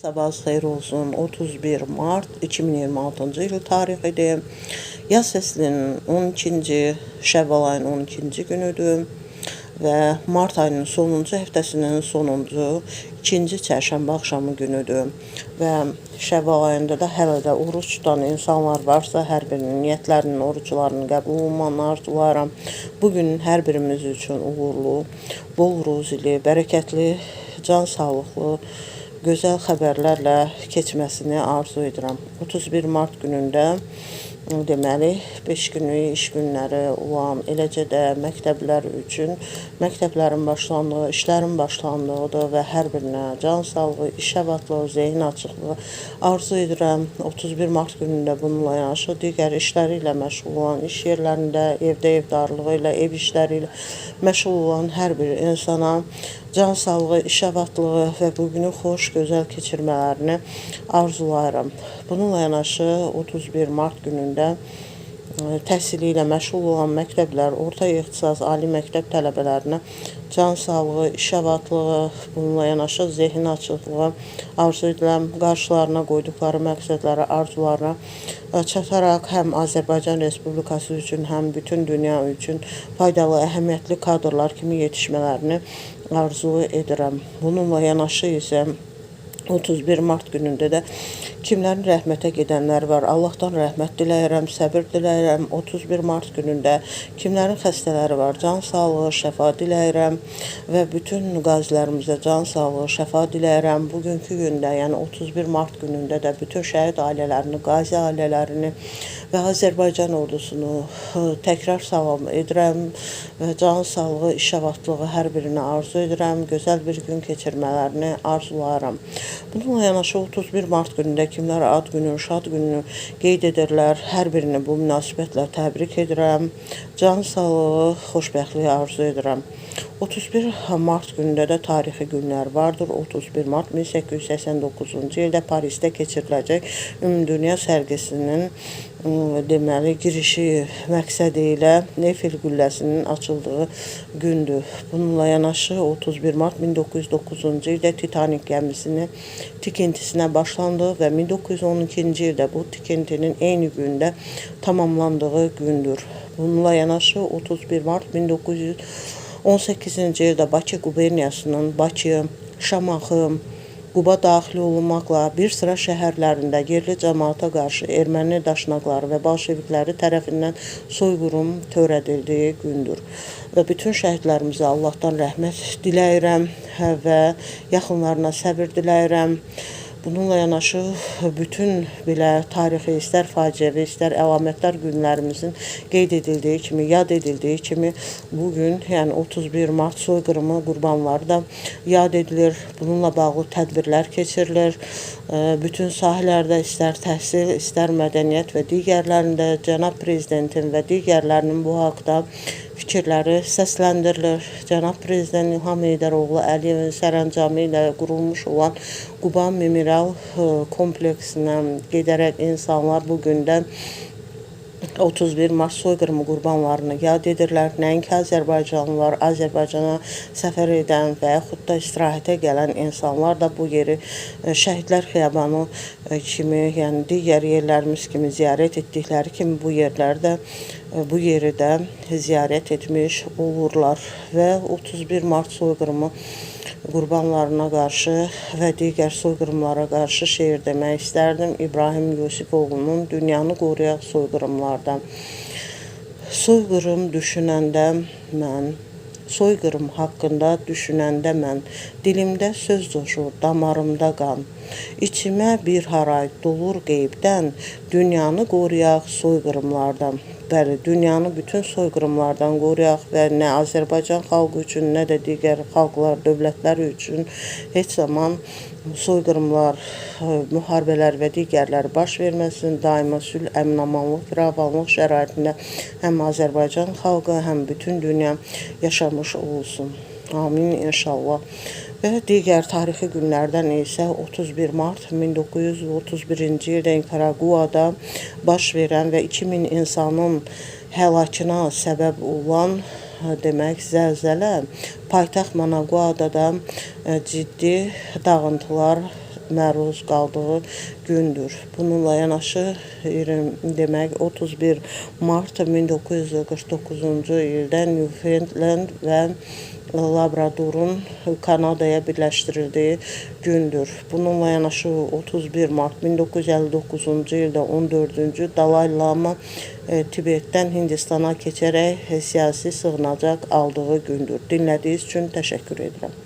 Sabahınız xeyir olsun. 31 Mart 2026-cı il tarixidir. Yaz fəslinin 12-ci, Şəvval ayının 12-ci günüdür və Mart ayının sonuncu həftəsinin sonuncu, ikinci çərşənbə axşamı günüdür. Və Şəvval ayında da hələ də oruç tutan insanlar varsa, hər birinin niyyətlərinin, oruçlarının qəbul olmanı arzulayıram. Bugün hər birimiz üçün uğurlu, bol ruzili, bərəkətli, can sağlıqlı, gözəl xəbərlərlə keçməsini arzu edirəm. 31 Mart günündə deməli 5 günlük iş günləri olan, eləcə də məktəblər üçün məktəblərin başlandığı, işlərin başlandığıdır və hər birinə can sağlığı, iş əvatlığı, zehin açıqlığı arzu edirəm. 31 Mart günündə bununla yanaşı digər işləri ilə məşğul olan, iş yerlərində, evdə evdarlığı ilə, ev işləri ilə məşğul olan hər bir insana can sağlığı, iş əvatlığı və bugünü xoş, gözəl keçirmələrini arzulayıram. Bununla yanaşı 31 Mart günündə təhsili ilə məşğul olan məktəblər, orta ixtisas, ali məktəb tələbələrinə can sağlığı, iş əvatlığı, bununla yanaşı zehin açıqlığı arzu edirəm. Qarşılarına qoyduqları məqsədləri, arzularına çataraq həm Azərbaycan Respublikası üçün, həm bütün dünya üçün faydalı, əhəmiyyətli kadrlar kimi yetişmələrini arzu edirəm. Bununla yanaşı isə 31 Mart günündə də kimlərin rəhmətə gedənlər var. Allahdan rəhmət diləyirəm, səbir diləyirəm. 31 Mart günündə kimlərin xəstələri var, can sağlığı, şəfa diləyirəm və bütün qazilərimizə can sağlığı, şəfa diləyirəm. Bugünkü gündə, yəni 31 Mart günündə də bütün şəhid ailələrini, qazi ailələrini və Azərbaycan ordusunu təkrar salam edirəm və can sağlığı, iş əvatlığı hər birini arzu edirəm. Gözəl bir gün keçirmələrini arzulayıram. Bununla yanaşı 31 Mart günündə kimlər ad günü, şad gününü qeyd edirlər. Hər birini bu münasibətlə təbrik edirəm. Can sağlığı, xoşbəxtliyi arzu edirəm. 31 Mart günündə də tarixi günlər vardır. 31 Mart 1889-cu ildə Parisdə keçiriləcək Ümumdünya sərgisinin deməli girişi məqsədi ilə Eiffel qülləsinin açıldığı gündür. Bununla yanaşı 31 Mart 1909-cu ildə Titanik gəmisinin tikintisinə başlandı və 1912-ci ildə bu tikintinin eyni gündə tamamlandığı gündür. Bununla yanaşı 31 Mart 1918-ci ildə Bakı quberniyasının Bakı, Şamaxı, Quba daxil olmaqla bir sıra şəhərlərində yerli cəmaata qarşı erməni daşnaqları və bolşevikləri tərəfindən soyqırım törədildiyi gündür. Və bütün şəhidlərimizə Allahdan rəhmət diləyirəm və yaxınlarına səbir diləyirəm. Bununla yanaşı bütün belə tarixi, istər faciəvi, istər əlamətdar günlərimizin qeyd edildiyi kimi, yad edildiyi kimi bugün, yəni 31 Mart soyqırımı qurbanları da yad edilir. Bununla bağlı tədbirlər keçirilir. Bütün sahələrdə istər təhsil, istər mədəniyyət və digərlərində Cənab Prezidentin və digərlərinin bu haqda fikirləri səsləndirilir. Cənab Prezident İlham Heydəroğlu Əliyevin sərəncamı ilə qurulmuş olan Quba Memorial kompleksinə gedərək insanlar bu gündə 31 Mart soyqırımı qurbanlarını yad edirlər. Nəinki Azərbaycanlılar, Azərbaycana səfər edən və yaxud da istirahətə gələn insanlar da bu yeri şəhidlər xiyabanı kimi, yəni digər yerlərimiz kimi ziyarət etdikləri kimi bu yeri də ziyarət etmiş olurlar və 31 Mart soyqırımı qurbanlarına qarşı və digər soyqırımlara qarşı şeir demək istərdim. İbrahim Yosifoğlu'nun Dünyanı Qoruyaq soyqırımlardan. Soyqırım düşünəndə mən, soyqırım haqqında düşünəndə mən, dilimdə söz coşur, damarımda qan. İçimə bir haray dolur qeybdən, dünyanı qoruyaq soyqırımlardan. Bəli, dünyanı bütün soyqırımlardan qoruyaq və nə Azərbaycan xalqı üçün, nə də digər xalqlar, dövlətlər üçün heç zaman soyqırımlar, müharibələr və digərləri baş verməsin. Daima sülh, əmin-amanlıq, firavanlıq şəraitində həm Azərbaycan xalqı, həm bütün dünya yaşamış olsun. Amin inşallah. Və digər tarixi günlərdən isə 31 Mart 1931-ci ildə Nikaraguada baş verən və 2000 insanın həlakına səbəb olan demək zəlzələ paytaxt Managuada-da ciddi dağıntılar məruz qaldığı gündür. Bununla yanaşı demək 31 mart 1949-cu ildə Newfoundland və Labradorun Kanadaya birləşdirildiyi gündür. Bununla yanaşı 31 mart 1959-cu ildə 14-cü Dalai Lama Tibetdən Hindistana keçərək siyasi sığınacaq aldığı gündür. Dinlədiyiniz üçün təşəkkür edirəm.